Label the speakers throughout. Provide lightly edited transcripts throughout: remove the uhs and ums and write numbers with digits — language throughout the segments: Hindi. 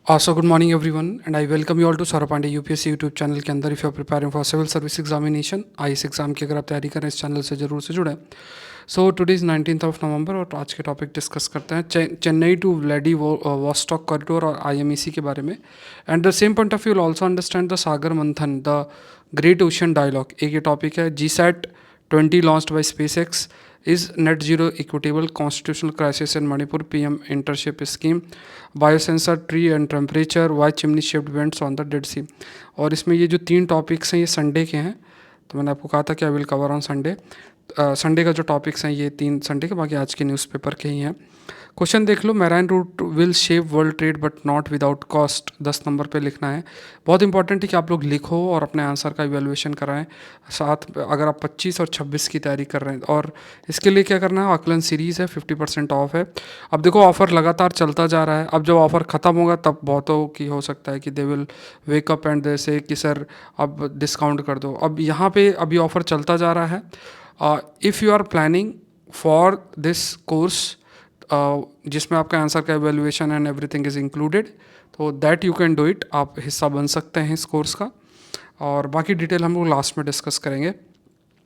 Speaker 1: So good morning everyone and I welcome you all to Saurabh Pandey UPSC YouTube channel के अंदर। If you are preparing for civil service examination IAS exam की अगर आप तैयारी करें इस चैनल से ज़रूर से जुड़ें। So today is 19th of November और आज के टॉपिक डिस्कस करते हैं चेन्नई टू व्लादिवोस्टॉक कॉरिडोर और आईएमईसी के बारे में। And the same point of view will also understand the Sagar Manthan the great ocean dialogue. एक ये टॉपिक है GSAT 20 launched by SpaceX. Is net zero equitable? Constitutional crisis in Manipur, PM internship scheme, biosensor tree and temperature, why chimney shaped vents on the Dead Sea। और इसमें ये जो तीन टॉपिक्स हैं ये संडे के हैं, तो मैंने आपको कहा था कि I will cover on Sunday. Sunday का जो टॉपिक्स हैं ये तीन संडे के, बाकी आज के न्यूज़पेपर के ही हैं। क्वेश्चन देख लो, marine route will shape world trade but not without cost. 10 number पे लिखना है। बहुत इंपॉर्टेंट है कि आप लोग लिखो और अपने आंसर का इवेलुएशन कराएं साथ। अगर आप 25 और 26 की तैयारी कर रहे हैं और इसके लिए क्या करना है, आकलन सीरीज़ है, 50% ऑफ है। अब देखो ऑफ़र लगातार चलता जा रहा है। अब जब ऑफ़र ख़त्म होगा तब बहुतों की हो सकता है कि they will wake up and they से कि सर अब डिस्काउंट कर दो। अब यहाँ पे अभी ऑफ़र चलता जा रहा है। If you are planning for this course जिसमें आपका आंसर का evaluation and everything is included, तो that you can do it. आप हिस्सा बन सकते हैं इस कोर्स का और बाकी डिटेल हम लोग लास्ट में डिस्कस करेंगे।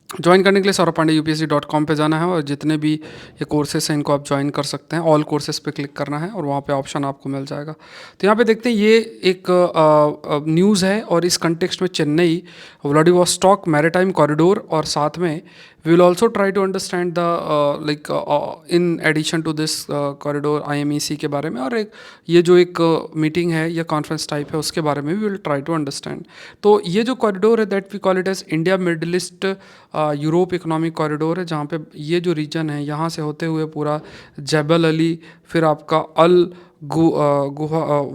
Speaker 1: ज्वाइन करने के लिए सौरभ पांडे UPSC.com पे जाना है और जितने भी ये कोर्सेस हैं इनको आप ज्वाइन कर सकते हैं। ऑल कोर्सेज पे क्लिक करना है और वहाँ पे ऑप्शन आपको मिल जाएगा। तो यहाँ पे देखते हैं ये एक न्यूज़ है और इस कंटेक्स्ट में चेन्नई व्लादिवोस्टॉक मैरीटाइम कॉरिडोर और साथ में we will also try to understand the like in addition to this corridor IMEC के बारे में, और एक ये जो एक मीटिंग है या कॉन्फ्रेंस टाइप है उसके बारे में we will try to understand. तो ये जो कॉरिडोर है that we call it as India Middle East Europe Economic Corridor है, जहाँ पे ये जो रीजन है यहाँ से होते हुए पूरा जबल अली, फिर आपका अल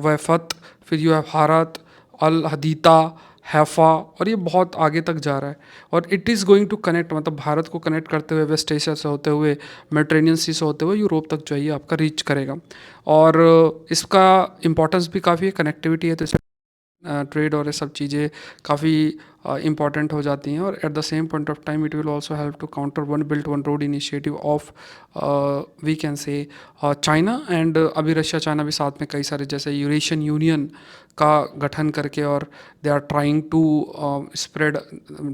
Speaker 1: वैफत, फिर you have Haradh, Al Haditha, Haifa, और ये बहुत आगे तक जा रहा है। और it is going to connect, मतलब भारत को कनेक्ट करते हुए वेस्ट एशिया से होते हुए मेडिटेरेनियन सी से होते हुए यूरोप तक जो है ये आपका रीच करेगा। और इसका इम्पोर्टेंस भी काफ़ी है, कनेक्टिविटी है, तो इसे ट्रेड और ये सब चीज़ें काफ़ी इंपॉर्टेंट हो जाती हैं। और at the same point of time it will also help to counter one belt one road initiative of we can say China and अभी रशिया चाइना भी साथ में कई सारे जैसे यूरेशियन यूनियन का गठन करके और they are trying to spread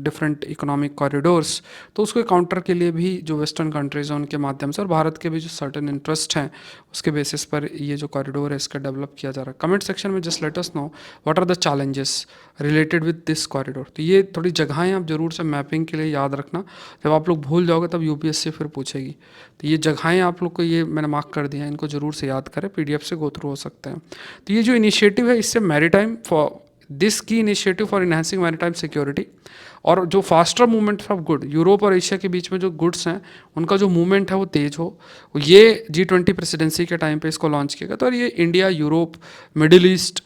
Speaker 1: different economic corridors. तो उसके काउंटर के लिए भी जो वेस्टर्न कंट्रीज़ हैं उनके माध्यम से और भारत के भी जो सर्टेन इंटरेस्ट हैं उसके बेसिस पर ये जो कॉरिडोर है इसका डेवलप किया जा रहा है। कमेंट सेक्शन में just let us know what are the challenges related with this corridor. तो ये थोड़ी जगहें आप जरूर से मैपिंग के लिए याद रखना, जब आप लोग भूल जाओगे तब UPSC फिर पूछेगी। तो ये जगहें आप लोग को ये मैंने मार्क कर दिया है, इनको जरूर से याद करें, PDF से गो थ्रू हो सकते हैं। तो ये जो इनिशिएटिव है इससे मैरीटाइम फॉर दिस की initiative for enhancing maritime security और जो faster movement of good Europe और एशिया के बीच में जो गुड्स हैं उनका जो मूवमेंट है वो तेज़ हो, ये G20 प्रेसिडेंसी के टाइम पे इसको लॉन्च किया गया। तो और ये इंडिया, यूरोप, मिडिल ईस्ट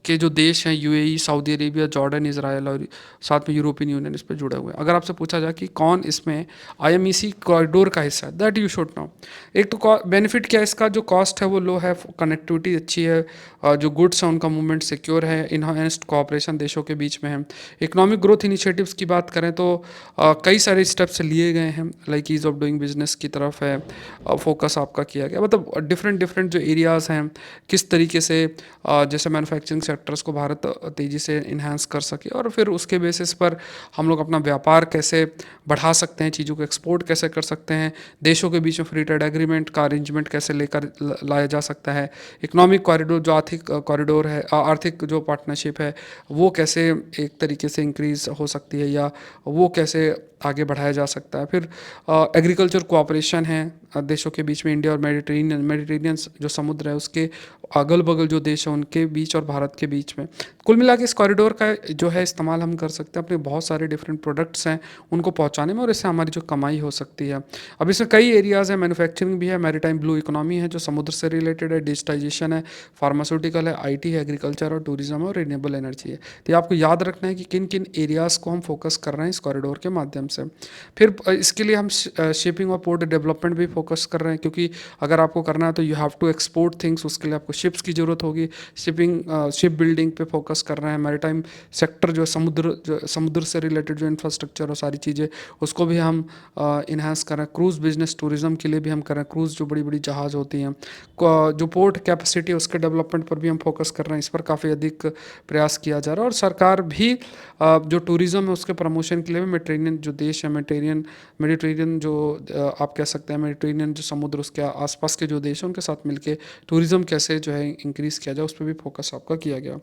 Speaker 1: के जो देश हैं UAE, Saudi Arabia, Jordan, Israel और साथ में यूरोपियन यूनियन इस पर जुड़े हुए हैं। अगर आपसे पूछा जाए कि कौन इसमें IMEC कॉरिडोर का हिस्सा है, दैट यू शुड नो। एक तो बेनिफिट क्या है इसका, जो कॉस्ट है वो लो है, कनेक्टिविटी अच्छी है, जो गुड्स हैं उनका मूवमेंट सिक्योर है, इनहेंस्ड कोऑपरेशन देशों के बीच में है। इकोनॉमिक ग्रोथ इनिशिएटिव्स की बात करें तो कई सारे स्टेप्स लिए गए हैं, like ease of doing business की तरफ है फोकस आपका किया गया। मतलब डिफरेंट डिफरेंट जो एरियाज़ हैं किस तरीके से जैसे मैन्युफैक्चरिंग सेक्टर्स को भारत तेज़ी से इन्हांस कर सके और फिर उसके बेसिस पर हम लोग अपना व्यापार कैसे बढ़ा सकते हैं, चीज़ों को एक्सपोर्ट कैसे कर सकते हैं, देशों के बीच में फ्री ट्रेड एग्रीमेंट का अरेंजमेंट कैसे लेकर लाया जा सकता है, इकोनॉमिक कॉरिडोर जो आर्थिक कॉरिडोर है, आर्थिक जो पार्टनरशिप है वो कैसे एक तरीके से इंक्रीज़ हो सकती है या वो कैसे आगे बढ़ाया जा सकता है। फिर एग्रीकल्चर कोऑपरेशन है देशों के बीच में, इंडिया और मेडिटेरेनियन जो समुद्र है उसके अगल बगल जो देश हैं उनके बीच और भारत के बीच में। कुल मिला के इस कॉरिडोर का जो है इस्तेमाल हम कर सकते हैं अपने बहुत सारे डिफरेंट प्रोडक्ट्स हैं उनको पहुंचाने में और इससे हमारी जो कमाई हो सकती है। अब इसमें कई एरियाज़ हैं, मैन्युफैक्चरिंग भी है, मैरीटाइम ब्लू इकोनॉमी है जो समुद्र से रिलेटेड है, डिजिटाइजेशन है, फार्मास्यूटिकल है, IT है, एग्रीकल्चर और टूरिज्म है और रिन्यूएबल एनर्जी है। तो ये आपको याद रखना है कि किन किन एरियाज़ को हम फोकस कर रहे हैं इस कॉरिडोर के माध्यम से। फिर इसके लिए हम शिपिंग और पोर्ट डेवलपमेंट भी फोकस कर रहे हैं, क्योंकि अगर आपको करना है तो you have to export things, उसके लिए आपको शिप्स की ज़रूरत होगी। शिपिंग शिप बिल्डिंग पे फोकस फोकस कर रहे हैं। मैरीटाइम सेक्टर जो समुद्र से रिलेटेड जो इंफ्रास्ट्रक्चर और सारी चीज़ें, उसको भी हम इन्हांस कर रहे हैं। क्रूज़ बिजनेस टूरिज्म के लिए भी हम कर रहे हैं। क्रूज़ जो बड़ी बड़ी जहाज़ होती हैं, जो पोर्ट कैपेसिटी है उसके डेवलपमेंट पर भी हम फोकस कर रहे हैं। इस पर काफ़ी अधिक प्रयास किया जा रहा है। और सरकार भी जो टूरिज़्म है उसके प्रमोशन के लिए भी मेडिटेरेनियन जो देश है, मेडिटेरेनियन जो आप कह सकते हैं मेडिटेरेनियन जो समुद्र उसके आसपास के जो देश हैं उनके साथ मिलके टूरिज़्म कैसे जो है इंक्रीज़ किया जाए, उस पर भी फोकस आपका किया गया।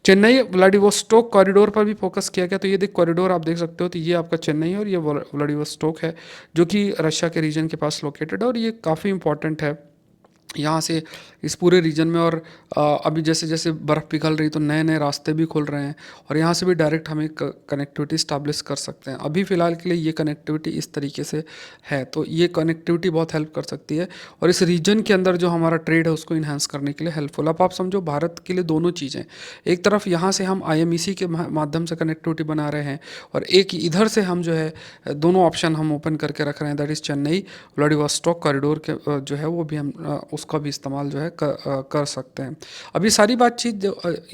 Speaker 1: चेन्नई व्लादिवोस्टोक कॉरिडोर पर भी फोकस किया गया। तो ये देख कॉरिडोर आप देख सकते हो, तो ये आपका चेन्नई है और ये व्लादिवोस्टोक है, जो कि रशिया के रीजन के पास लोकेटेड है। और ये काफ़ी इंपॉर्टेंट है यहाँ से इस पूरे रीजन में। और अभी जैसे जैसे बर्फ़ पिघल रही तो नए नए रास्ते भी खुल रहे हैं और यहाँ से भी डायरेक्ट हम एक कनेक्टिविटी स्टैब्लिश कर सकते हैं। अभी फ़िलहाल के लिए ये कनेक्टिविटी इस तरीके से है, तो ये कनेक्टिविटी बहुत हेल्प कर सकती है और इस रीजन के अंदर जो हमारा ट्रेड है उसको इन्हांस करने के लिए हेल्पफुल। अब आप समझो भारत के लिए दोनों चीज़ें, एक तरफ यहाँ से हम IMEC के माध्यम से कनेक्टिविटी बना रहे हैं और एक इधर से हम जो है दोनों ऑप्शन हम ओपन करके रख रहे हैं, that is Chennai Vladivostok corridor के जो है वो भी हम उसका भी इस्तेमाल जो है कर सकते हैं। अभी सारी बातचीत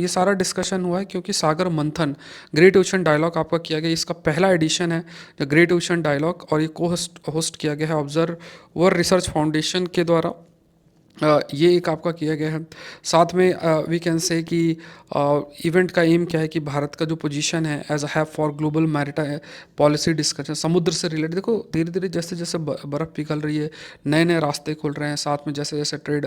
Speaker 1: ये सारा डिस्कशन हुआ है क्योंकि सागर मंथन ग्रेट ओशन डायलॉग आपका किया गया। इसका पहला एडिशन है द ग्रेट ओशन डायलॉग और ये को होस्ट किया गया है ऑब्जर्वर रिसर्च फाउंडेशन के द्वारा। ये एक आपका किया गया है। साथ में वी कैन से कि इवेंट का एम क्या है कि भारत का जो पोजीशन है एज अ हैब for global maritime policy discussion, समुद्र से रिलेटेड। देखो धीरे धीरे जैसे जैसे बर्फ़ पिघल रही है, नए नए रास्ते खुल रहे हैं, साथ में जैसे जैसे ट्रेड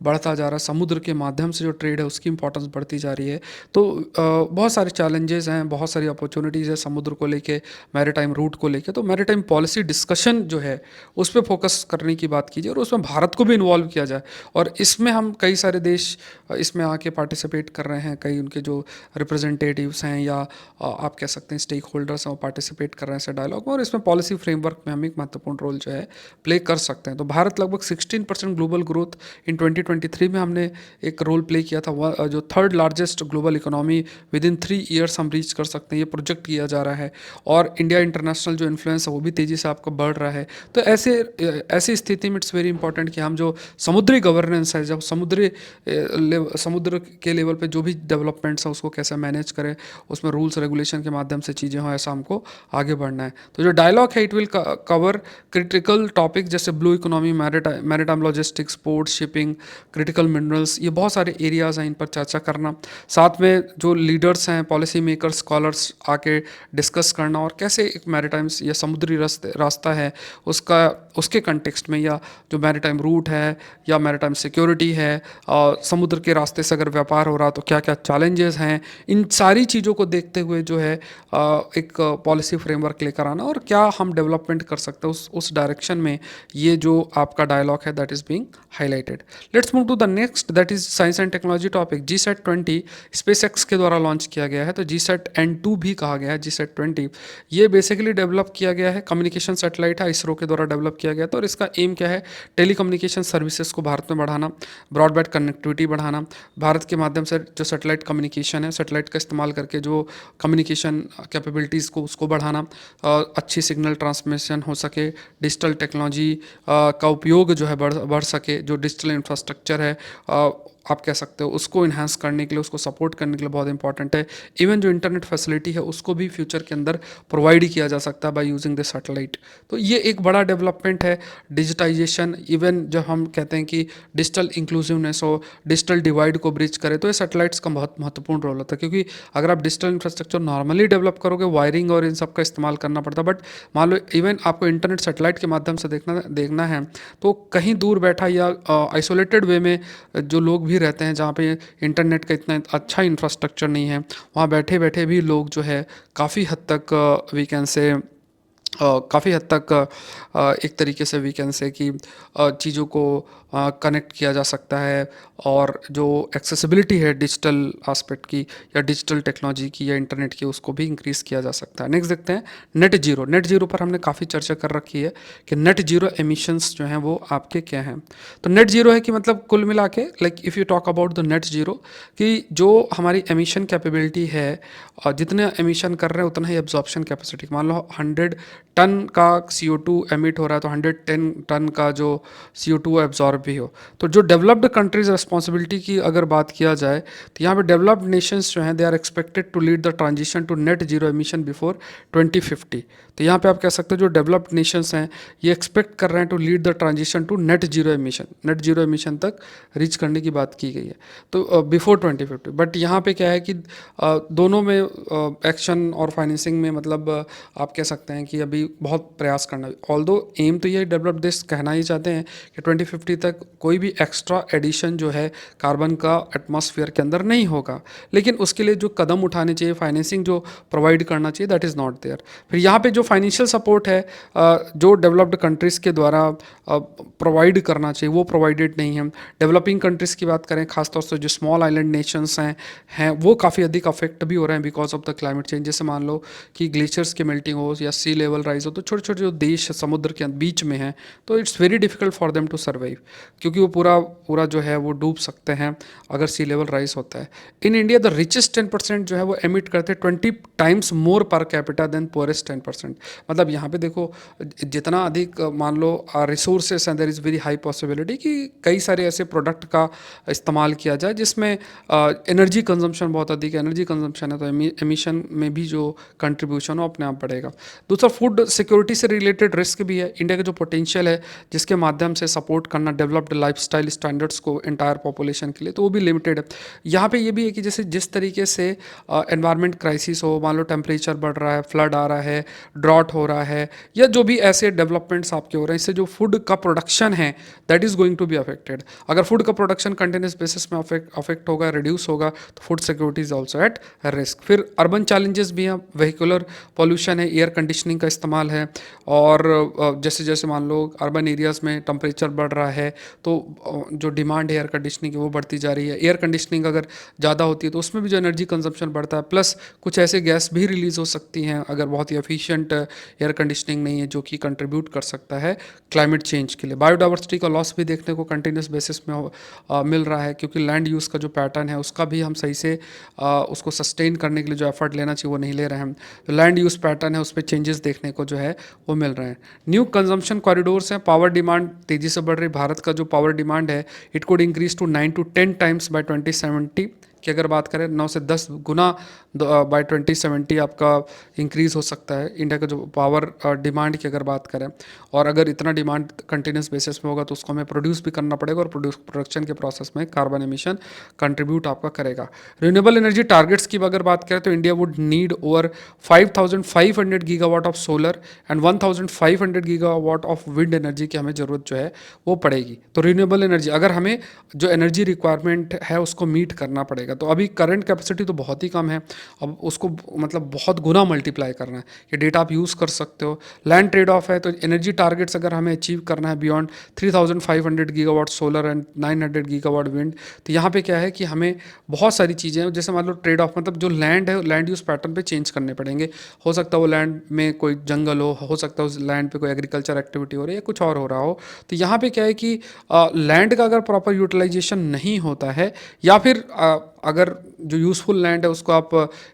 Speaker 1: बढ़ता जा रहा है, समुद्र के माध्यम से जो ट्रेड है उसकी इंपॉर्टेंस बढ़ती जा रही है। तो बहुत सारे चैलेंजेस हैं, बहुत सारी अपॉर्चुनिटीज़ है समुद्र को लेके, मैरिटाइम रूट को लेके। तो मैरिटाइम पॉलिसी डिस्कशन जो है उस पर फोकस करने की बात कीजिए और उसमें भारत को भी इन्वॉल्व किया जाए। और इसमें हम कई सारे देश इसमें आके पार्टिसिपेट कर रहे हैं, कई उनके जो रिप्रेजेंटेटिव्स हैं या आप कह सकते हैं स्टेक होल्डर्स हैं वो पार्टिसिपेट कर रहे हैं ऐसे डायलॉग में। और इसमें पॉलिसी फ्रेमवर्क में हम एक महत्वपूर्ण रोल जो है प्ले कर सकते हैं। तो भारत लगभग 16% ग्लोबल ग्रोथ इन 2023 में हमने एक रोल प्ले किया था। जो third largest global economy with in 3 years हम रीच कर सकते हैं, ये प्रोजेक्ट किया जा रहा है। और इंडिया इंटरनेशनल जो इन्फ्लुएंस है वो भी तेज़ी से आपका बढ़ रहा है। तो ऐसी स्थिति में इट्स वेरी इंपॉर्टेंट कि हम जो समुद्री गवर्नेंस है, जब समुद्र के लेवल पे जो भी डेवलपमेंट्स है उसको कैसे मैनेज करें, उसमें रूल्स रेगुलेशन के माध्यम से चीज़ें हों, ऐसा हमको आगे बढ़ना है। तो जो डायलॉग है it will cover critical topic जैसे blue economy, maritime logistics, port, shipping, critical minerals, ये बहुत सारे एरियाज़ हैं, इन पर चर्चा करना। साथ में जो लीडर्स हैं, पॉलिसी मेकर्स, स्कॉलर्स आके डिस्कस करना और कैसे एक मैरिटाइम्स या समुद्री रास्ता है उसके कंटेक्स्ट में, या जो मैरिटाइम रूट है या मैरिटाइम सिक्योरिटी है, समुद्र के रास्ते से अगर व्यापार हो रहा तो क्या क्या चैलेंजेस हैं, इन सारी चीज़ों को देखते हुए जो है एक पॉलिसी फ्रेमवर्क लेकर आना और क्या हम डेवलपमेंट कर सकते हैं उस डायरेक्शन में, ये जो आपका डायलॉग है that is being highlighted. Let's move to the next, that is science and technology topic. GSAT-20 SpaceX के द्वारा लॉन्च किया गया है। तो GSAT-N2 भी कहा गया है GSAT-20। ये बेसिकली डेवलप किया गया है, कम्युनिकेशन सैटेलाइट है, इसरो के द्वारा डेवलप किया गया था और इसका एम क्या है, टेलीकम्युनिकेशन सर्विसेज को भारत में बढ़ाना, ब्रॉडबैंड कनेक्टिविटी बढ़ाना, भारत के माध्यम से जो सैटेलाइट कम्युनिकेशन है, सैटेलाइट का इस्तेमाल करके जो कम्युनिकेशन कैपेबिलिटीज़ को उसको बढ़ाना, अच्छी सिग्नल ट्रांसमिशन हो सके, डिजिटल टेक्नोलॉजी का उपयोग जो है बढ़ सके, जो डिजिटल इंफ्रास्ट्रक्चर है आप कह सकते हो उसको इन्हांस करने के लिए, उसको सपोर्ट करने के लिए बहुत इंपॉर्टेंट है। इवन जो इंटरनेट फैसिलिटी है उसको भी फ्यूचर के अंदर प्रोवाइड किया जा सकता है बाय यूजिंग द सैटेलाइट। तो ये एक बड़ा डेवलपमेंट है। डिजिटाइजेशन, इवन जब हम कहते हैं कि डिजिटल इंक्लूसिवनेस हो, डिजिटल डिवाइड को ब्रिज करे, तो ये सैटेलाइट्स का बहुत महत्वपूर्ण रोल होता है। क्योंकि अगर आप डिजिटल इंफ्रास्ट्रक्चर नॉर्मली डेवलप करोगे, वायरिंग और इन सब का इस्तेमाल करना पड़ता है, बट मान लो इवन आपको इंटरनेट सैटेलाइट के माध्यम से देखना है तो कहीं दूर बैठा या आइसोलेटेड वे में जो लोग भी रहते हैं, जहाँ पे इंटरनेट का इतना अच्छा इंफ्रास्ट्रक्चर नहीं है, वहाँ बैठे बैठे भी लोग जो है काफ़ी हद तक वी कैन से काफ़ी हद तक एक तरीके से वी कैन से कि चीज़ों को कनेक्ट किया जा सकता है और जो एक्सेसिबिलिटी है डिजिटल एस्पेक्ट की या डिजिटल टेक्नोलॉजी की या इंटरनेट की, उसको भी इंक्रीज़ किया जा सकता है। नेक्स्ट देखते हैं नेट जीरो। नेट जीरो पर हमने काफ़ी चर्चा कर रखी है कि नेट जीरो एमिशंस जो हैं वो आपके क्या हैं। तो नेट जीरो है कि मतलब कुल मिला के like if you talk about the net zero, कि जो हमारी एमिशन कैपेबिलिटी है, जितने एमिशन कर रहे हैं उतना ही एब्जॉर्प्शन कैपेसिटी। मान लो 100 टन का CO2 एमिट हो रहा है तो 110 टन का जो CO2 एब्जॉर्ब भी हो। तो जो डेवलप्ड कंट्रीज़ रिस्पॉन्सिबिलिटी की अगर बात किया जाए, तो यहाँ पे डेवलप्ड नेशंस जो हैं they are expected to lead the transition to net zero emission before 2050। तो यहाँ पे आप कह सकते हो जो डेवलप्ड नेशंस हैं ये एक्सपेक्ट कर रहे हैं to lead the transition to net zero emission तक रीच करने की बात की गई है, तो बिफोर 2050। बट यहाँ पे क्या है कि दोनों में एक्शन और फाइनेंसिंग में मतलब आप कह सकते हैं कि अभी बहुत प्रयास करना, ऑल्दो एम तो ये डेवलप देश कहना ही चाहते हैं कि 2050 तक कोई भी एक्स्ट्रा एडिशन जो है कार्बन का एटमॉस्फेयर के अंदर नहीं होगा, लेकिन उसके लिए जो कदम उठाने चाहिए, फाइनेंसिंग जो प्रोवाइड करना चाहिए, दैट इज़ नॉट देयर। फिर यहाँ पे जो फाइनेंशियल सपोर्ट है जो डेवलप्ड कंट्रीज़ के द्वारा प्रोवाइड करना चाहिए वो प्रोवाइडेड नहीं है। डेवलपिंग कंट्रीज़ की बात करें, खासतौर से जो स्मॉल आइलैंड नेशंस हैं वो काफ़ी अधिक अफेक्ट भी हो रहे हैं because of the climate change. जैसे मान लो कि ग्लेशियर्स की मेल्टिंग हो या सी लेवल राइज हो, तो छोटे छोटे जो देश समुद्र के बीच में हैं तो it's very difficult for them to survive, क्योंकि वो पूरा पूरा जो है वो डूब सकते हैं अगर सी लेवल राइज होता है। इन इंडिया द रिचेस्ट 10% जो है वो एमिट करते हैं 20 times more per capita then poorest 10%। मतलब यहाँ पे देखो जितना अधिक मान लो रिसोर्सेस हैं, there is very high possibility कि कई सारे ऐसे प्रोडक्ट का इस्तेमाल किया जाए जिसमें एनर्जी कंजम्पशन बहुत अधिक है। एनर्जी कंजम्पशन है तो एमिशन में भी जो कंट्रीब्यूशन हो अपने आप बढ़ेगा। दूसरा फूड सिक्योरिटी से रिलेटेड रिस्क भी है। इंडिया का जो पोटेंशियल है जिसके माध्यम से सपोर्ट करना डेवलप्ड लाइफस्टाइल स्टैंडर्ड्स को एंटायर पॉपुलेशन के लिए, तो वो भी लिमिटेड है। यहाँ पे ये भी है कि जैसे जिस तरीके से एनवायरनमेंट क्राइसिस हो, मान लो टेम्परेचर बढ़ रहा है, फ्लड आ रहा है, ड्रॉट हो रहा है, या जो भी ऐसे डेवलपमेंट्स आपके हो रहे हैं, इससे जो फूड का प्रोडक्शन है that is going to be affected. अगर फूड का प्रोडक्शन कंटिन्यूस बेसिस में अफेक्ट होगा, रिड्यूस होगा, तो food security is also at risk. फिर अर्बन चैलेंजेस भी हैं, व्हीकुलर पॉल्यूशन है, एयर कंडीशनिंग का इस्तेमाल है, और जैसे जैसे मान लो अर्बन एरियाज़ में टेम्परेचर बढ़ रहा है तो जो डिमांड है एयर कंडीशनिंग की वो बढ़ती जा रही है। एयर कंडीशनिंग अगर ज़्यादा होती है तो उसमें भी जो एनर्जी कंजम्पशन बढ़ता है, प्लस कुछ ऐसे गैस भी रिलीज़ हो सकती हैं अगर बहुत ही एफिशिएंट एयर कंडीशनिंग नहीं है, जो कि कंट्रीब्यूट कर सकता है क्लाइमेट चेंज के लिए। बायोडाइवर्सिटी का लॉस भी देखने को कंटिन्यूस बेसिस में मिल रहा है, क्योंकि लैंड यूज़ का जो पैटर्न है उसका भी हम सही से उसको सस्टेन करने के लिए जो एफर्ट लेना चाहिए वो नहीं ले रहे हैं। तो लैंड यूज़ पैटर्न है उस पर चेंजेस देखने को जो है वो मिल रहे हैं। न्यू कंजम्पशन कॉरिडोर्स हैं, पावर डिमांड तेज़ी से बढ़ रही। भारत का जो पावर डिमांड है it could increase to 9 to 10 times by 2070 की अगर बात करें, 9 से 10 गुना बाय 2070 आपका इंक्रीज़ हो सकता है इंडिया का जो पावर डिमांड की अगर बात करें। और अगर इतना डिमांड कंटिन्यूस बेसिस में होगा तो उसको हमें प्रोड्यूस भी करना पड़ेगा, और प्रोडक्शन के प्रोसेस में कार्बन एमिशन कंट्रीब्यूट आपका करेगा। रिन्यूएबल एनर्जी टारगेट्स की अगर बात करें तो India would need over 5500 gigawatt of solar and 1500 gigawatt of wind energy की हमें ज़रूरत जो है वो पड़ेगी। तो रिन्यूएबल एनर्जी अगर हमें जो एनर्जी रिक्वायरमेंट है उसको मीट करना पड़ेगा, तो अभी करंट कैपेसिटी तो बहुत ही कम है, अब उसको मतलब बहुत गुना मल्टीप्लाई करना है। ये डेटा आप यूज़ कर सकते हो। लैंड ट्रेड ऑफ है, तो एनर्जी टारगेट्स अगर हमें अचीव करना है beyond 3500 gigawatt solar and 900 gigawatt wind, तो यहाँ पे क्या है कि हमें बहुत सारी चीज़ें हैं। जैसे मान लो ट्रेड ऑफ मतलब जो लैंड है लैंड यूज़ पैटर्न पे चेंज करने पड़ेंगे। हो सकता है वो लैंड में कोई जंगल हो सकता है उस लैंड पे कोई एग्रीकल्चर एक्टिविटी हो रही है या कुछ और हो रहा हो। तो यहाँ पे क्या है कि लैंड का अगर प्रॉपर यूटिलाइजेशन नहीं होता है, या फिर अगर जो यूज़फुल लैंड है उसको आप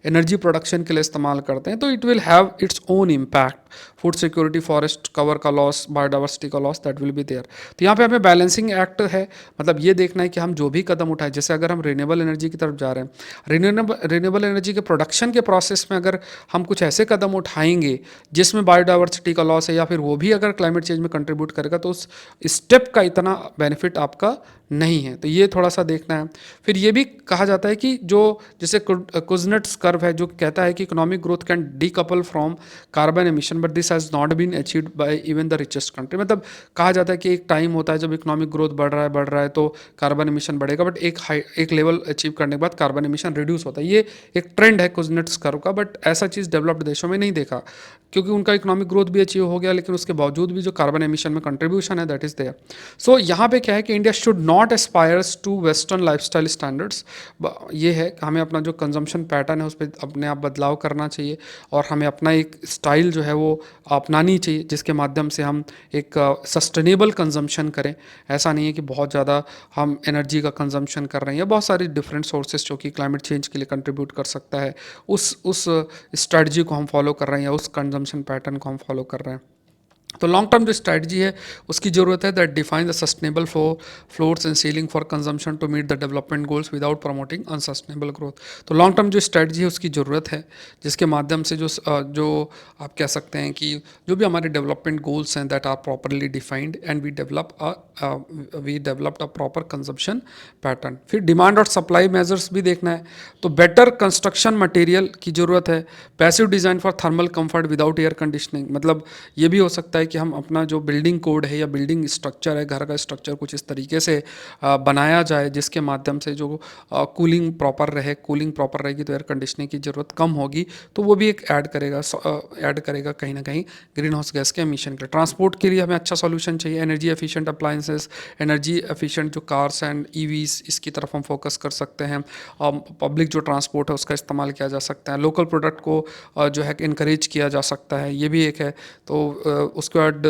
Speaker 1: एनर्जी प्रोडक्शन के लिए इस्तेमाल करते हैं, तो it will have its own impact. Food security, forest cover का लॉस, बायोडाइवर्सिटी का loss, that will be there. तो यहाँ पे हमें बैलेंसिंग एक्ट है, मतलब ये देखना है कि हम जो भी कदम उठाएं, जैसे अगर हम रिन्यूएबल एनर्जी की तरफ जा रहे हैं, रिन्यूएबल एनर्जी के प्रोडक्शन के प्रोसेस में अगर हम कुछ ऐसे कदम उठाएंगे जिसमें बायोडाइवर्सिटी का लॉस है या फिर वो भी अगर क्लाइमेट चेंज में कंट्रीब्यूट करेगा, तो उस स्टेप का इतना बेनिफिट आपका नहीं है। तो ये थोड़ा सा देखना है। फिर ये भी कहा जाता है कि जो जैसे कुजनेट्स कर्व है जो कहता है कि economic growth can decouple from carbon emission, but this has not been achieved by even the richest country. मतलब कहा जाता है कि एक टाइम होता है जब इकोनॉमिक ग्रोथ बढ़ रहा है तो कार्बन एमिशन बढ़ेगा, बट एक लेवल अचीव करने के बाद कार्बन एमिशन रिड्यूस होता है। ये एक ट्रेंड है कुजनेट्स कर्व का, बट ऐसा चीज़ डेवलप्ड देशों में नहीं देखा, क्योंकि उनका इकोनॉमिक ग्रोथ भी अचीव हो गया, लेकिन उसके बावजूद भी जो कार्बन एमिशन में कंट्रीब्यूशन है दैट इज़ देयर। सो यहाँ पे क्या है कि India should not aspires to western lifestyle standards. ये है कि हमें अपना जो कंजम्पशन पैटर्न है उस पर अपने आप बदलाव करना चाहिए, और हमें अपना एक स्टाइल जो है वो अपनानी चाहिए जिसके माध्यम से हम एक सस्टेनेबल कंजम्पशन करें। ऐसा नहीं है कि बहुत ज़्यादा हम एनर्जी का कंजम्पशन कर रहे हैं, या बहुत सारी डिफरेंट सोर्सेज जो कि क्लाइमेट चेंज के लिए कंट्रीब्यूट कर सकता है, उस स्ट्रेटजी को हम फॉलो कर रहे हैं या उस कंजम्पशन पैटर्न को हम फॉलो कर रहे हैं। तो लॉन्ग टर्म जो स्ट्रैटेजी है उसकी ज़रूरत है that define the sustainable floors and ceiling for consumption to meet the development goals without promoting unsustainable growth. तो लॉन्ग टर्म जो स्ट्रैटेजी है उसकी ज़रूरत है जिसके माध्यम से जो आप कह सकते हैं कि जो भी हमारे डेवलपमेंट गोल्स हैं that are properly defined and we developed a proper consumption pattern. फिर डिमांड और सप्लाई मेजर्स भी देखना है। तो बेटर कंस्ट्रक्शन मटेरियल की ज़रूरत है। Passive design for thermal comfort without air conditioning, मतलब ये भी हो सकता है कि हम अपना जो बिल्डिंग कोड है या बिल्डिंग स्ट्रक्चर है, घर का स्ट्रक्चर कुछ इस तरीके से बनाया जाए जिसके माध्यम से जो कूलिंग प्रॉपर रहे, कूलिंग प्रॉपर रहेगी तो एयर कंडीशनिंग की ज़रूरत कम होगी। तो वो भी एक ऐड करेगा कहीं ना कहीं ग्रीन हाउस गैस के एमिशन के लिए। ट्रांसपोर्ट के लिए हमें अच्छा सॉल्यूशन चाहिए, energy efficient appliances, energy efficient जो कार्स एंड ईवीज, इसकी तरफ हम फोकस कर सकते हैं। पब्लिक जो ट्रांसपोर्ट है उसका इस्तेमाल किया जा सकता है। लोकल प्रोडक्ट को जो है इनक्रेज किया जा सकता है, ये भी एक है। तो उसके बाद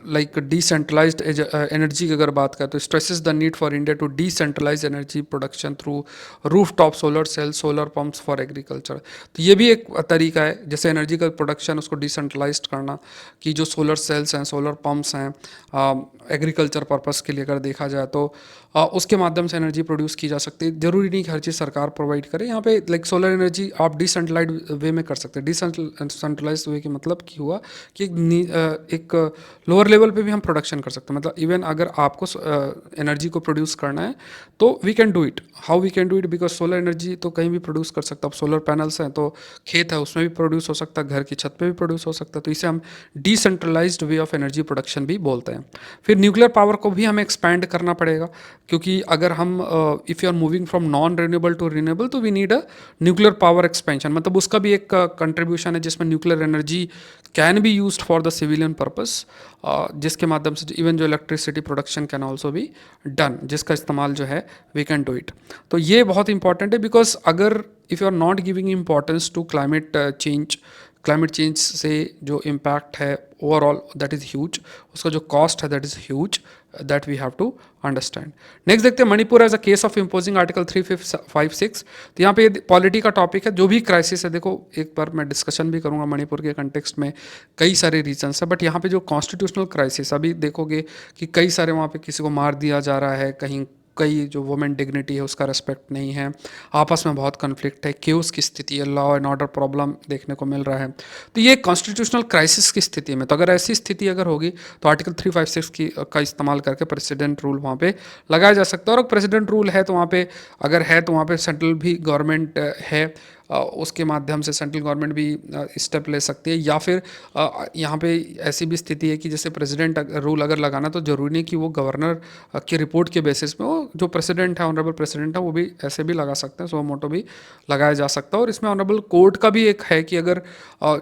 Speaker 1: लाइक डिसेंट्रलाइज्ड एनर्जी की अगर बात करें तो stresses the need for India to decentralise energy production through roof top solar cell, solar pumps for agriculture. तो ये भी एक तरीका है जैसे एनर्जी का प्रोडक्शन उसको डिसेंट्रलाइज्ड करना, कि जो सोलर सेल्स हैं, सोलर पंप्स हैं, एग्रीकल्चर पर्पस के लिए अगर देखा जाए तो उसके माध्यम से एनर्जी प्रोड्यूस की जा सकती है। जरूरी नहीं कि हर चीज़ सरकार प्रोवाइड करे। यहाँ पे लाइक सोलर एनर्जी आप डिसेंट्रलाइज्ड वे में कर सकते हैं। डिसेंट्रलाइज्ड वे के मतलब की हुआ कि एक लोअर लेवल पे भी हम प्रोडक्शन कर सकते हैं। मतलब इवन अगर आपको एनर्जी को प्रोड्यूस करना है तो we can do it. How we can do it, because solar energy तो कहीं भी प्रोड्यूस कर सकता है। अब सोलर पैनल्स हैं तो खेत है उसमें भी प्रोड्यूस हो सकता है, घर की छत पे भी प्रोड्यूस हो सकता है। तो इसे हम decentralised way of energy production भी बोलते हैं। फिर न्यूक्लियर पावर को भी हमें एक्सपैंड करना पड़ेगा, क्योंकि अगर हम if you are moving from non renewable to renewable तो we need a nuclear power expansion. मतलब उसका भी एक कंट्रीब्यूशन है जिसमें nuclear energy can be used for the civilian purpose, जिसके माध्यम से इवन जो electricity production can also be done, जिसका इस्तेमाल जो है वी कैन डू इट। तो ये बहुत इंपॉर्टेंट है, बिकॉज अगर if you are not giving importance to climate change से जो इम्पैक्ट है ओवरऑल दैट इज़ ह्यूज, उसका जो कॉस्ट है that is huge, that we have to understand. Next देखते हैं Manipur as a case of imposing article 356। तो यहाँ पे पॉलिटी का टॉपिक है। जो भी क्राइसिस है, देखो एक बार मैं डिस्कशन भी करूँगा मणिपुर के कंटेक्स्ट में, कई सारे रीजन्स है, बट यहाँ पे जो कॉन्स्टिट्यूशनल क्राइसिस अभी देखोगे कि कई सारे वहाँ पे किसी को मार दिया जा रहा है, कहीं कई जो वुमेन डिग्निटी है उसका रेस्पेक्ट नहीं है, आपस में बहुत कन्फ्लिक्ट है, केओस की स्थिति है, लॉ एंड ऑर्डर प्रॉब्लम देखने को मिल रहा है। तो ये कॉन्स्टिट्यूशनल क्राइसिस की स्थिति में, तो अगर ऐसी स्थिति अगर होगी तो आर्टिकल 356 का इस्तेमाल करके प्रेसिडेंट रूल वहाँ पे लगाया जा सकता है। और प्रेसिडेंट रूल है तो वहाँ पे अगर है तो वहाँ पे सेंट्रल भी गवर्नमेंट है, उसके माध्यम से सेंट्रल गवर्नमेंट भी स्टेप ले सकती है। या फिर यहाँ पे ऐसी भी स्थिति है कि जैसे प्रेसिडेंट रूल अगर लगाना तो ज़रूरी नहीं कि वो गवर्नर की रिपोर्ट के बेसिस पे, वो जो प्रेसिडेंट है, ऑनरेबल प्रेसिडेंट है, वो भी ऐसे भी लगा सकते हैं, सो मोटो भी लगाया जा सकता है। और इसमें ऑनरेबल कोर्ट का भी एक है कि अगर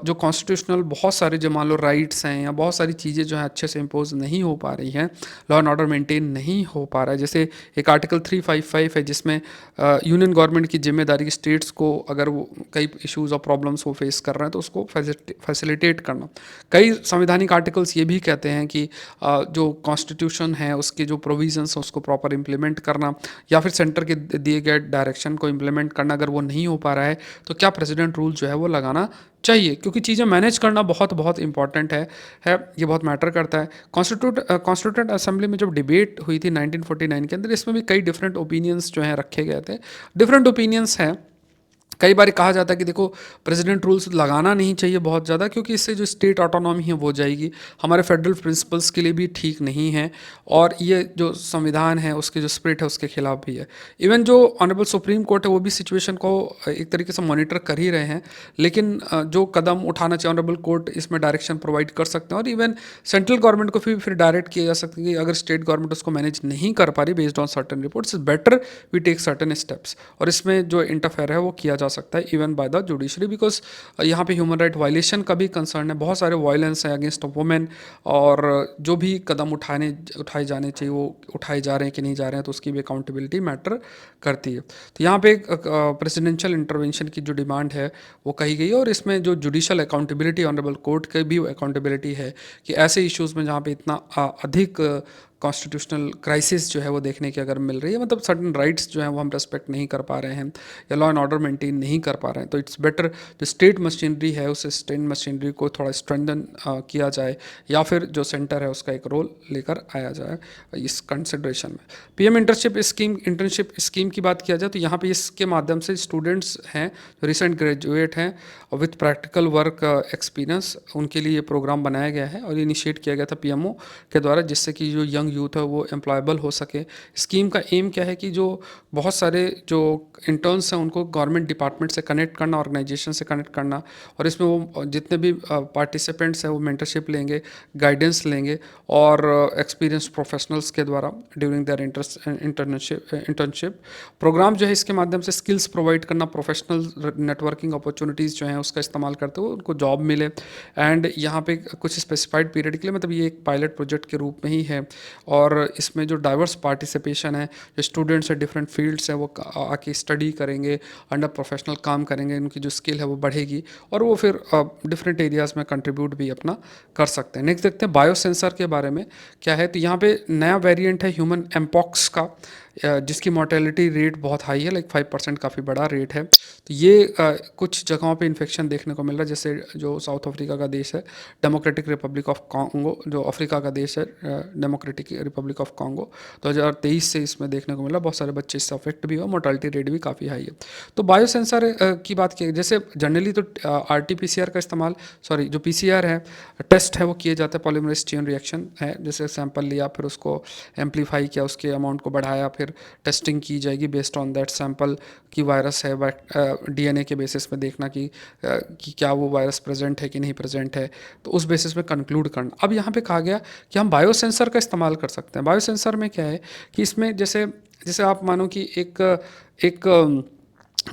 Speaker 1: जो कॉन्स्टिट्यूशनल बहुत सारे जो मान लो राइट्स हैं या बहुत सारी चीज़ें जो हैं अच्छे से इम्पोज नहीं हो पा रही हैं, लॉ एंड ऑर्डर मेंटेन नहीं हो पा रहा है, जैसे एक आर्टिकल 355 है जिसमें यूनियन गवर्नमेंट की जिम्मेदारी की स्टेट्स को अगर वो कई इश्यूज और प्रॉब्लम्स वो फेस कर रहे हैं तो उसको फैसिलिटेट करना। कई संवैधानिक आर्टिकल्स ये भी कहते हैं कि जो कॉन्स्टिट्यूशन है उसके जो प्रोविजंस हैं उसको प्रॉपर इम्प्लीमेंट करना, या फिर सेंटर के दिए गए डायरेक्शन को इम्प्लीमेंट करना। अगर वो नहीं हो पा रहा है तो क्या प्रेसिडेंट रूल जो है वो लगाना चाहिए, क्योंकि चीज़ें मैनेज करना बहुत बहुत इंपॉर्टेंट है ये बहुत मैटर करता है। कॉन्स्टिट्यूटेंट असेंबली में जब डिबेट हुई थी 1949 के अंदर, इसमें भी कई डिफरेंट ओपिनियंस जो हैं रखे गए थे। डिफरेंट ओपिनियंस हैं। कई बार कहा जाता है कि देखो प्रेसिडेंट रूल्स लगाना नहीं चाहिए बहुत ज़्यादा, क्योंकि इससे जो स्टेट ऑटोनॉमी है वो जाएगी, हमारे फेडरल प्रिंसिपल्स के लिए भी ठीक नहीं है, और ये जो संविधान है उसके जो स्पिरिट है उसके खिलाफ भी है। इवन जो ऑनरेबल सुप्रीम कोर्ट है वो भी सिचुएशन को एक तरीके से मॉनिटर कर ही रहे हैं, लेकिन जो कदम उठाना चाहिए ऑनरेबल कोर्ट इसमें डायरेक्शन प्रोवाइड कर सकते हैं। और इवन सेंट्रल गवर्नमेंट को भी फिर डायरेक्ट किया जा सकता है कि अगर स्टेट गवर्नमेंट उसको मैनेज नहीं कर पा रही based on certain reports, better we take certain steps, और इसमें जो इंटरफेयर है वो किया जा सकता है even by the judiciary, because यहाँ पे ह्यूमन राइट वायलेशन का भी कंसर्न है, बहुत सारे वायलेंस है अगेंस्ट वुमेन, और जो भी कदम उठाए जाने चाहिए वो उठाए जा रहे हैं कि नहीं जा रहे हैं, तो उसकी भी अकाउंटेबिलिटी मैटर करती है। तो यहाँ पे एक प्रेसिडेंशियल इंटरवेंशन की जो डिमांड है वो कही गई है, और इसमें जो जुडिशल अकाउंटेबिलिटी ऑनरेबल कोर्ट की भी अकाउंटेबिलिटी है कि ऐसे इश्यूज़ में जहाँ पे इतना अधिक कॉन्स्टिट्यूशनल क्राइसिस जो है वो देखने की अगर मिल रही है, मतलब सर्टन राइट्स जो हैं वो हम रेस्पेक्ट नहीं कर पा रहे हैं या लॉ एंड ऑर्डर मेंटेन नहीं कर पा रहे हैं, तो इट्स बेटर जो स्टेट मशीनरी है उस स्टेट मशीनरी को थोड़ा स्ट्रेंथन किया जाए, या फिर जो सेंटर है उसका एक रोल लेकर आया जाए इस कंसिडरेशन में। पीएम इंटर्नशिप स्कीम की बात किया जाए तो यहाँ पे इसके माध्यम से स्टूडेंट्स हैं जो रिसेंट ग्रेजुएट हैं और विथ प्रैक्टिकल वर्क एक्सपीरियंस, उनके लिए ये प्रोग्राम बनाया गया है और ये इनिशिएट किया गया था पीएमओ के द्वारा, जिससे कि जो यंग यूथ है वो एम्प्लॉयबल हो सके। स्कीम का एम क्या है कि जो बहुत सारे जो इंटर्न्स हैं उनको गवर्नमेंट डिपार्टमेंट से कनेक्ट करना, ऑर्गेनाइजेशन से कनेक्ट करना, और इसमें वो जितने भी पार्टिसिपेंट्स हैं वो मेंटरशिप लेंगे, गाइडेंस लेंगे और एक्सपीरियंस प्रोफेशनल्स के द्वारा ड्यूरिंग देयर इंटर्नशिप प्रोग्राम जो है इसके माध्यम से स्किल्स प्रोवाइड करना, प्रोफेशनल नेटवर्किंग अपॉर्चुनिटीज़ जो हैं उसका इस्तेमाल करते हुए उनको जॉब मिले। एंड यहाँ पे कुछ स्पेसिफाइड पीरियड के लिए, मतलब ये एक पायलट प्रोजेक्ट के रूप में ही है, और इसमें जो डाइवर्स पार्टिसिपेशन है, जो स्टूडेंट्स हैं डिफरेंट फील्ड्स हैं वो आके स्टडी करेंगे, अंडर प्रोफेशनल काम करेंगे, उनकी जो स्किल है वो बढ़ेगी और वो फिर डिफरेंट एरियाज़ में कंट्रीब्यूट भी अपना कर सकते हैं। नेक्स्ट देखते हैं बायो सेंसर के बारे में क्या है। तो यहाँ पे नया वेरिएंट है ह्यूमन एम्पॉक्स का, जिसकी मोर्टेलिटी रेट बहुत हाई है, लाइक 5% काफ़ी बड़ा रेट है। तो ये कुछ जगहों पे इन्फेक्शन देखने को मिल रहा है, जैसे जो साउथ अफ्रीका का देश है डेमोक्रेटिक रिपब्लिक ऑफ कॉन्गो, जो अफ्रीका का देश है डेमोक्रेटिक रिपब्लिक ऑफ कॉन्गो, 2023 से इसमें देखने को मिला, बहुत सारे बच्चे इससे अफेक्ट भी हुआ, मोर्टेलिटी रेट भी काफ़ी हाई है। तो बायो सेंसर की बात की, जैसे जनरली तो RT-PCR का इस्तेमाल, सॉरी जो PCR है टेस्ट है वो किए जाते हैं, पॉलीमरेज चेन रिएक्शन है, जैसे सैंपल लिया फिर उसको एम्पलीफाई किया, उसके अमाउंट को बढ़ाया, फिर टेस्टिंग की जाएगी बेस्ड ऑन दैट सैंपल कि वायरस है, DNA के बेसिस पे देखना कि क्या वो वायरस प्रेजेंट है कि नहीं प्रेजेंट है, तो उस बेसिस पे कंक्लूड करना। अब यहाँ पे कहा गया कि हम बायो सेंसर का इस्तेमाल कर सकते हैं। बायो सेंसर में क्या है कि इसमें जैसे जैसे आप मानो कि एक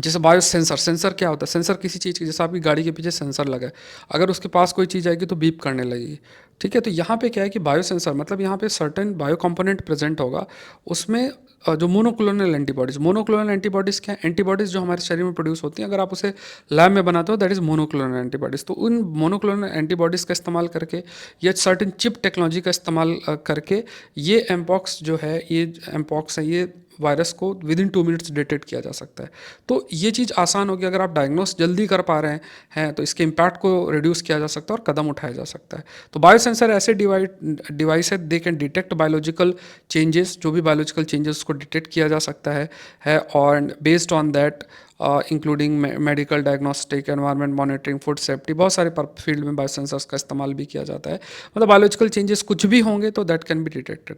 Speaker 1: जैसे बायो सेंसर क्या होता है, सेंसर किसी चीज़ की, जैसे आपकी गाड़ी के पीछे सेंसर लगा है, अगर उसके पास कोई चीज़ आएगी तो बीप करने लगेगी, ठीक है। तो यहाँ पे क्या है कि बायो सेंसर मतलब यहाँ पे सर्टेन बायो कंपोनेंट प्रेजेंट होगा, उसमें जो मोनोक्लोनल एंटीबॉडीज़ क्या है, एंटीबॉडीज़ जो हमारे शरीर में प्रोड्यूस होती हैं, अगर आप उसे लैब में बनाते हो दैट इज़ मोनोक्लोनल एंटीबॉडीज़। तो उन मोनोक्लोनल एंटीबॉडीज़ का इस्तेमाल करके या सर्टेन चिप टेक्नोलॉजी का इस्तेमाल करके ये एम्पॉक्स जो है, ये एम्पॉक्स है, ये वायरस को विदिन 2 मिनट्स डिटेक्ट किया जा सकता है। तो ये चीज़ आसान होगी, अगर आप डायग्नोस जल्दी कर पा रहे हैं तो इसके इम्पैक्ट को रिड्यूस किया जा सकता है और कदम उठाया जा सकता है। तो बायो सेंसर ऐसे डिवाइस है, they can detect biological changes, जो भी बायोलॉजिकल चेंजेस उसको डिटेक्ट किया जा सकता है और based on that including medical diagnostic, environment monitoring, food safety, बहुत सारे फील्ड में बायोसेंसर्स का इस्तेमाल भी किया जाता है। मतलब बायोलॉजिकल चेंजेस कुछ भी होंगे तो दैट कैन बी डिटेक्टेड।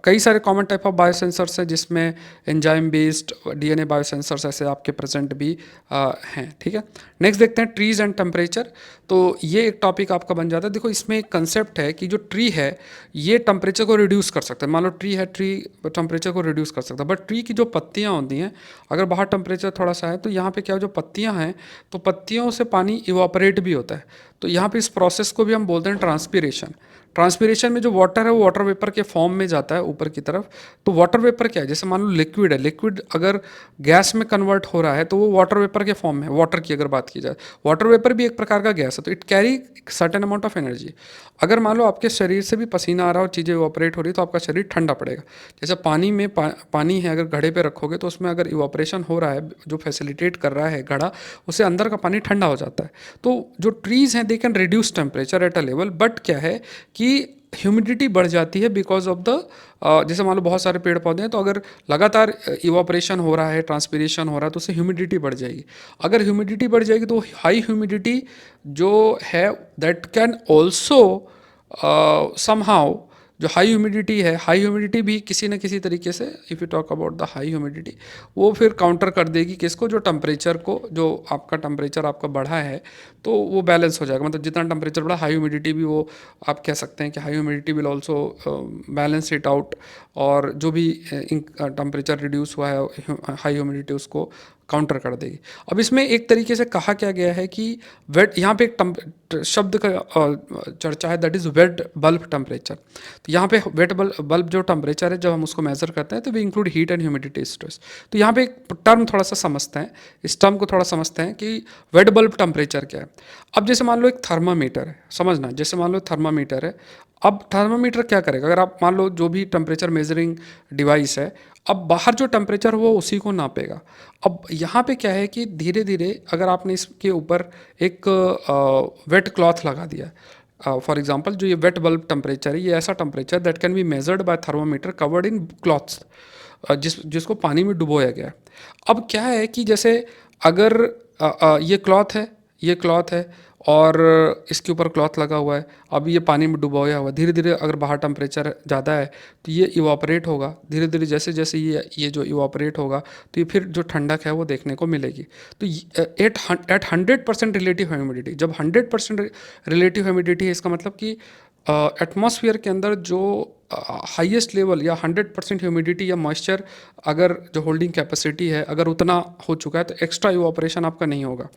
Speaker 1: कई सारे कॉमन टाइप ऑफ बायोसेंसर्स हैं, जिसमें एंजाइम बेस्ड DNA बायोसेंसर्स ऐसे आपके प्रेजेंट भी हैं, ठीक है। नेक्स्ट देखते हैं ट्रीज एंड टेम्परेचर। तो ये एक टॉपिक आपका बन जाता है। देखो इसमें एक कंसेप्ट है कि जो ट्री है ये टेम्परेचर को रिड्यूस कर सकता है। मान लो ट्री है, ट्री टेम्परेचर को रिड्यूस कर सकता है, बट ट्री की जो पत्तियाँ होती हैं, अगर बाहर टेम्परेचर थोड़ा सा है तो यहाँ पे क्या जो पत्तियाँ हैं तो पत्तियों से पानी इवापोरेट भी होता है। तो यहाँ पे इस प्रोसेस को भी हम बोलते हैं ट्रांसपीरेशन। ट्रांसपीरेशन में जो वाटर है वो वाटर वेपर के फॉर्म में जाता है ऊपर की तरफ। तो वाटर वेपर क्या है, जैसे मान लो लिक्विड है, लिक्विड अगर गैस में कन्वर्ट हो रहा है तो वो वाटर वेपर के फॉर्म में है। वाटर की अगर बात की जाए, वाटर वेपर भी एक प्रकार का गैस है, तो it carry certain amount of energy. अगर मान लो आपके शरीर से भी पसीना आ रहा है और चीज़ें इवापोरेट हो रही है तो आपका शरीर ठंडा पड़ेगा। जैसे पानी में पानी है, अगर घड़े पे रखोगे तो उसमें अगर इवापोरेशन हो रहा है, जो फैसिलिटेट कर रहा है घड़ा, उससे अंदर का पानी ठंडा हो जाता है। तो जो ट्रीज़ हैं they can reduce temperature at a level, but क्या है कि ह्यूमिडिटी बढ़ जाती है बिकॉज ऑफ द जैसे मान लो बहुत सारे पेड़ पौधे हैं, तो अगर लगातार इवापोरेशन हो रहा है, ट्रांसपीरेशन हो रहा है, तो उससे ह्यूमिडिटी बढ़ जाएगी। अगर ह्यूमिडिटी बढ़ जाएगी तो हाई ह्यूमिडिटी जो है दैट कैन ऑल्सो समहाउ, जो हाई ह्यूमिडिटी है, हाई ह्यूमिडिटी भी किसी न किसी तरीके से, if you talk about the high humidity, वो फिर काउंटर कर देगी किसको, जो टेम्परेचर को, जो आपका टेम्परेचर आपका बढ़ा है तो वो बैलेंस हो जाएगा। मतलब जितना टेम्परेचर बढ़ा, हाई ह्यूमिडिटी भी, वो आप कह सकते हैं कि high humidity will also balance it out, और जो भी टेम्परेचर रिड्यूस हुआ है हाई ह्यूमिडिटी उसको काउंटर कर देगी। अब इसमें एक तरीके से कहा क्या गया है कि वेट, यहाँ पे एक शब्द का चर्चा है, that is wait bulb temperature. तो यहाँ पे वेट बल्ब जो टेम्परेचर है, जब हम उसको मेजर करते हैं तो we include heat and humidity stress. तो यहाँ पे एक टर्म थोड़ा सा समझते हैं, इस टर्म को थोड़ा समझते हैं कि वेट बल्ब टेम्परेचर क्या है। अब जैसे मान लो एक थर्मामीटर है, समझना, जैसे मान लो थर्मामीटर है। अब थर्मामीटर क्या करेगा, अगर आप मान लो जो भी टेम्परेचर मेजरिंग डिवाइस है, अब बाहर जो टेम्परेचर वो उसी को नापेगा। अब यहाँ पे क्या है कि धीरे धीरे अगर आपने इसके ऊपर एक वेट क्लॉथ लगा दिया, फॉर एग्जांपल जो ये वेट बल्ब टेम्परेचर है, ये ऐसा temperature that can be measured by thermometer covered in clothes, जिसको पानी में डुबोया गया है। अब क्या है कि जैसे अगर ये क्लॉथ है, ये क्लॉथ है और इसके ऊपर क्लॉथ लगा हुआ है, अब ये पानी में डुबोया हुआ है। धीरे धीरे अगर बाहर टेम्परेचर ज़्यादा है तो ये इवापोरेट होगा, धीरे धीरे जैसे जैसे ये जो इवापोरेट होगा तो ये फिर जो ठंडक है वो देखने को मिलेगी। तो एट 100% रिलेटिव ह्यूमिडिटी, जब 100% रिलेटिव ह्यूमिडिटी है, इसका मतलब कि एटमॉस्फेयर के अंदर जो हाईएस्ट लेवल या 100% ह्यूमिडिटी या मॉइस्चर, अगर जो होल्डिंग कैपेसिटी है अगर उतना हो चुका है तो एक्स्ट्रा इवापोरेशन आपका नहीं होगा।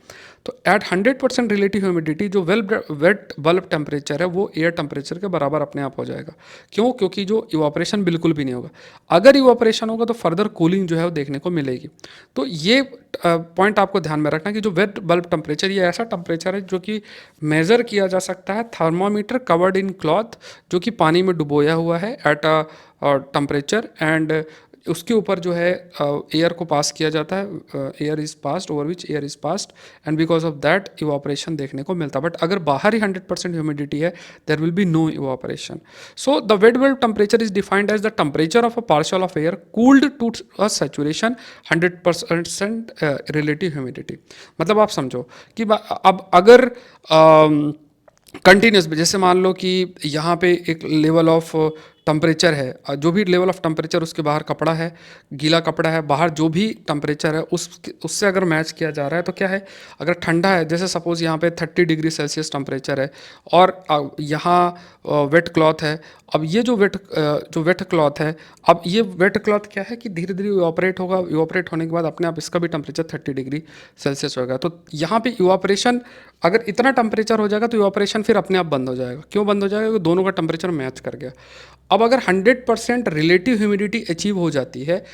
Speaker 1: तो एट 100% रिलेटिव ह्यूमिडिटी जो वेट बल्ब टेम्परेचर है वो एयर टेम्परेचर के बराबर अपने आप हो जाएगा। क्यों? क्योंकि जो इवापोरेशन बिल्कुल भी नहीं होगा। अगर इवापोरेशन होगा तो फर्दर कूलिंग जो है वो देखने को मिलेगी। तो ये पॉइंट आपको ध्यान में रखना कि जो वेट बल्ब टेम्परेचर, ये ऐसा टेम्परेचर है जो कि मेज़र किया जा सकता है थर्मामीटर कवर्ड इन क्लॉथ, जो कि पानी में डुबोया हुआ है एट अ टेम्परेचर, एंड उसके ऊपर जो है एयर को पास किया जाता है, air is passed over which air is passed, and because of that evaporation देखने को मिलता है। बट अगर बाहर ही 100% ह्यूमिडिटी है, there will be no evaporation. So the wet bulb temperature is defined as the temperature of a partial of air cooled to a saturation 100% relative humidity. मतलब आप समझो कि अब अगर कंटिन्यूस, जैसे मान लो कि यहाँ पे एक लेवल ऑफ टेम्परेचर है, जो भी लेवल ऑफ टेम्परेचर उसके बाहर कपड़ा है, गीला कपड़ा है, बाहर जो भी टेम्परेचर है उससे अगर मैच किया जा रहा है तो क्या है, अगर ठंडा है, जैसे सपोज़ यहाँ पे 30 डिग्री सेल्सियस टेम्परेचर है और यहाँ वेट क्लॉथ है। अब ये जो वेट क्लॉथ है, अब ये वेट क्लॉथ क्या है कि धीरे धीरे इवापोरेट होगा, इवापोरेट होने के बाद अपने आप इसका भी टेम्परेचर 30 डिग्री सेल्सियस होगा। तो यहाँ पे इवापोरेशन, अगर इतना टेम्परेचर हो जाएगा तो इवापोरेशन फिर अपने आप बंद हो जाएगा। क्यों बंद हो जाएगा? क्योंकि दोनों का टेम्परेचर मैच कर गया। अब अगर 100% रिलेटिव ह्यूमिडिटी अचीव हो जाती है,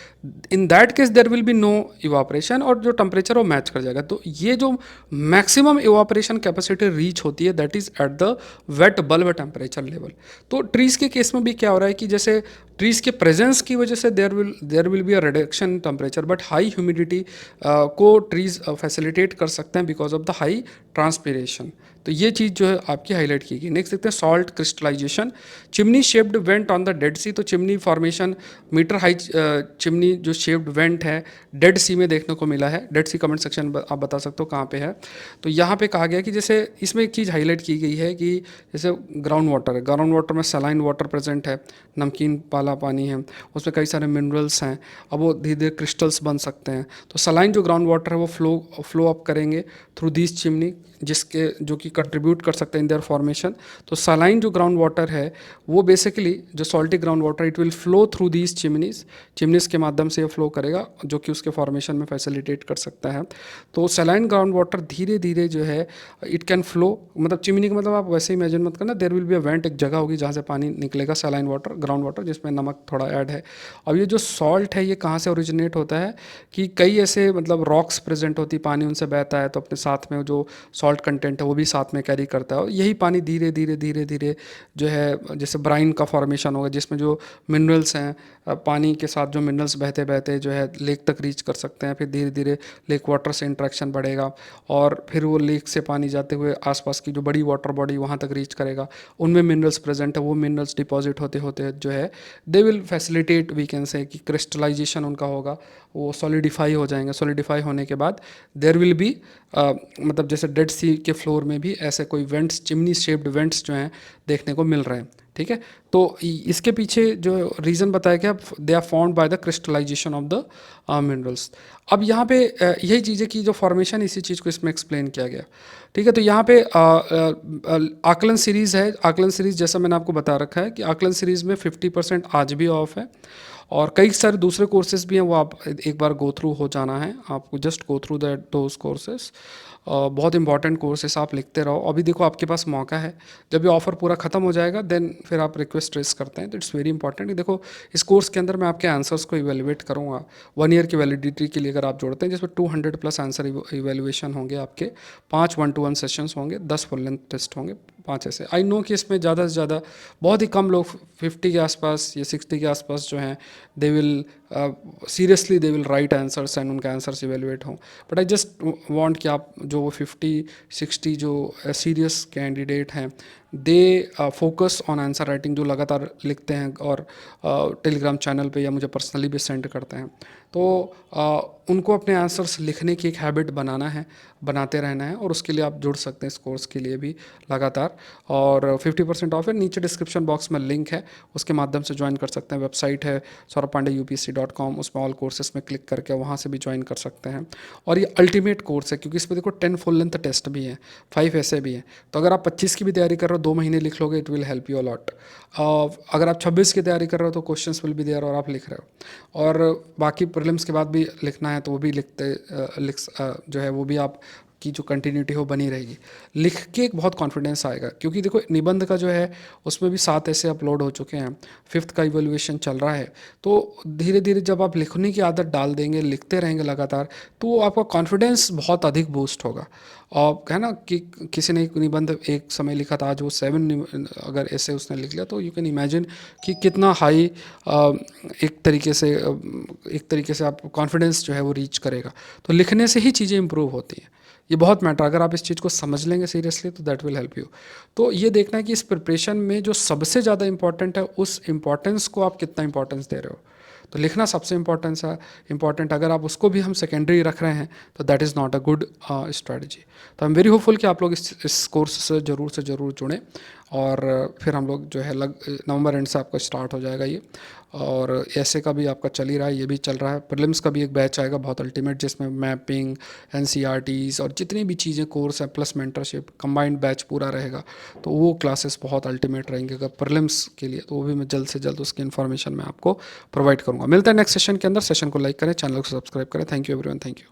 Speaker 1: in that case there will be no evaporation, और जो टेम्परेचर वो मैच कर जाएगा। तो ये जो मैक्सिमम इवापोरेशन कैपेसिटी रीच होती है, that is at the wet bulb temperature level. तो ट्रीज़ के केस में भी क्या हो रहा है कि जैसे ट्रीज़ के प्रेजेंस की वजह से there will be a reduction temperature, but high humidity को ट्रीज़ फैसिलिटेट कर सकते हैं because of the high transpiration. तो ये चीज़ जो है आपकी हाईलाइट की गई। नेक्स्ट देखते हैं salt crystallisation. Chimney shaped vent on the Dead Sea. तो chimney formation, metre high chimney जो शेप्ड वेंट है डेड सी में देखने को मिला है। डेड सी कमेंट सेक्शन आप बता सकते हो कहाँ पे है। तो यहाँ पे कहा गया कि जैसे इसमें एक चीज़ हाईलाइट की गई है कि जैसे ग्राउंड वाटर है, ग्राउंड वाटर में सलाइन वाटर प्रेजेंट है, नमकीन पाला पानी है, उसमें कई सारे मिनरल्स हैं। अब वो धीरे धीरे क्रिस्टल्स बन सकते हैं। तो सलाइन जो ग्राउंड वाटर है वो फ्लो अप करेंगे थ्रू दिस चिमनी, जिसके जो कि कंट्रीब्यूट कर सकते हैं इन देयर फॉर्मेशन। तो सलाइन जो ग्राउंड वाटर है वो बेसिकली जो salty ground water, it will flow through these chimneys के माध्यम से ये फ्लो करेगा, जो कि उसके फॉर्मेशन में फैसिलिटेट कर सकता है। तो सलाइन ग्राउंड वाटर धीरे धीरे जो है इट कैन फ्लो, मतलब चिमनी का मतलब आप वैसे ही इमेजिन मत करना, there will be a vent, एक जगह होगी जहाँ से पानी निकलेगा, सलाइन वाटर ग्राउंड वाटर, जिसमें नमक थोड़ा ऐड है। अब ये जो सॉल्ट है ये कहाँ से ओरिजिनेट होता है कि कई ऐसे मतलब रॉक्स प्रेजेंट होती, पानी उनसे बहता है तो अपने साथ में जो सॉल्ट कंटेंट है वो भी साथ में कैरी करता है, और यही पानी धीरे धीरे धीरे धीरे जो है जैसे ब्राइन का फॉर्मेशन होगा, जिसमें जो मिनरल्स हैं, पानी के साथ जो मिनरल्स बहते बहते जो है लेक तक रीच कर सकते हैं। फिर धीरे धीरे लेक वाटर से इंट्रैक्शन बढ़ेगा और फिर वो लेक से पानी जाते हुए आसपास की जो बड़ी वाटर बॉडी वहाँ तक रीच करेगा, उनमें मिनरल्स प्रेजेंट है, वो मिनरल्स डिपॉजिट होते होते जो है they will facilitate, we can say कि क्रिस्टलाइजेशन उनका होगा, वो सॉलिडिफाई हो जाएंगे। सॉलिडिफाई होने के बाद देयर विल बी मतलब जैसे डेड सी के फ्लोर में भी ऐसे कोई वेंट्स, चिमनी शेप्ड वेंट्स जो हैं देखने को मिल रहे हैं। ठीक है, तो इसके पीछे जो रीज़न बताया गया, they are formed by the crystallisation of the minerals. अब यहाँ पे यही चीज़ है कि जो फॉर्मेशन इसी चीज़ को इसमें एक्सप्लेन किया गया। ठीक है, तो यहाँ पे आकलन सीरीज़ है। आकलन सीरीज़ जैसा मैंने आपको बता रखा है कि आकलन सीरीज़ में 50% आज भी ऑफ है, और कई सारे दूसरे कोर्सेज भी हैं, वो आप एक बार गो थ्रू हो जाना है आपको, just go through that those courses. बहुत इंपॉर्टेंट कोर्सेस आप लिखते रहो। अभी देखो आपके पास मौका है, जब ये ऑफ़र पूरा ख़त्म हो जाएगा देन फिर आप रिक्वेस्ट रेस करते हैं, तो इट्स वेरी इंपॉर्टेंट। देखो इस कोर्स के अंदर मैं आपके आंसर्स को इवेलुएट करूँगा 1 ईयर की वैलिडिटी के लिए, अगर आप जोड़ते हैं, जिसमें 200+ आंसर इवेलुएशन होंगे आपके, 5 1-to-1 सेशंस होंगे, 10 फुल लेंथ टेस्ट होंगे, 5 ऐसे। आई नो कि इसमें ज़्यादा से ज़्यादा बहुत ही कम लोग 50 के आसपास या 60 के आसपास जो हैं they will seriously they will write answers and उनके आंसर्स इवेलुएट हों, बट आई जस्ट वांट कि आप जो 50-60 जो सीरियस कैंडिडेट हैं they focus on answer writing, जो लगातार लिखते हैं और टेलीग्राम चैनल पे या मुझे पर्सनली भी सेंड करते हैं, तो उनको अपने आंसर्स लिखने की एक हैबिट बनाना है, बनाते रहना है, और उसके लिए आप जुड़ सकते हैं इस कोर्स के लिए भी लगातार। और 50% ऑफ है, नीचे डिस्क्रिप्शन बॉक्स में लिंक है, उसके माध्यम से ज्वाइन कर सकते हैं। वेबसाइट है saurabh-pandey-upsc.com, उसमें ऑल कोर्सेज में क्लिक करके वहाँ से भी ज्वाइन कर सकते हैं। और ये अल्टीमेट कोर्स है, क्योंकि इसमें देखो 10 फुल लेंथ टेस्ट भी हैं, 5 ऐसे भी हैं, तो अगर आप 25 की भी तैयारी कर रहे हो, 2 महीने लिख लोगे, it will help you a lot. अगर आप 26 की तैयारी कर रहे हो तो क्वेश्चंस विल बी देयर और आप लिख रहे हो, और बाकी प्रीलिम्स के बाद भी लिखना है तो वो भी जो है वो भी आप की जो कंटिन्यूटी हो बनी रहेगी। लिख के एक बहुत कॉन्फिडेंस आएगा, क्योंकि देखो निबंध का जो है उसमें भी 7 ऐसे अपलोड हो चुके हैं, 5th का इवैल्यूएशन चल रहा है, तो धीरे धीरे जब आप लिखने की आदत डाल देंगे, लिखते रहेंगे लगातार, तो आपका कॉन्फिडेंस बहुत अधिक बूस्ट होगा। और है ना कि किसी ने एक निबंध एक समय लिखा था, आज वो 7 अगर ऐसे उसने लिख लिया, तो यू कैन इमेजिन कि कितना हाई एक तरीके से आप कॉन्फिडेंस जो है वो रीच करेगा। तो लिखने से ही चीज़ें इंप्रूव होती हैं, ये बहुत मैटर, अगर आप इस चीज़ को समझ लेंगे सीरियसली तो दैट विल हेल्प यू। तो ये देखना है कि इस प्रिपरेशन में जो सबसे ज़्यादा इंपॉर्टेंट है, उस इंपॉर्टेंस को आप कितना इंपॉर्टेंस दे रहे हो। तो लिखना सबसे इंपॉर्टेंट, अगर आप उसको भी हम सेकेंडरी रख रहे हैं तो that is not a good strategy. तो आई एम वेरी होपफुल कि आप लोग इस कोर्स से ज़रूर जुड़ें, और फिर हम लोग जो है नवंबर एंड से आपका स्टार्ट हो जाएगा ये, और ऐसे का भी आपका चल ही रहा है, ये भी चल रहा है। प्रीलिम्स का भी एक बैच आएगा बहुत अल्टीमेट, जिसमें मैपिंग, एनसीईआरटीज़ और जितनी भी चीज़ें कोर्स है प्लस मेंटरशिप कंबाइंड बैच पूरा रहेगा। तो वो क्लासेस बहुत अल्टीमेट रहेंगे अगर प्रीलिम्स के लिए, तो वो भी मैं जल्द से जल्द उसकी इन्फॉर्मेशन मैं आपको प्रोवाइड करूँगा। मिलता है नेक्स्ट सेशन के अंदर। सेशन को लाइक करें, चैनल को सब्सक्राइब करें। Thank you everyone, thank you.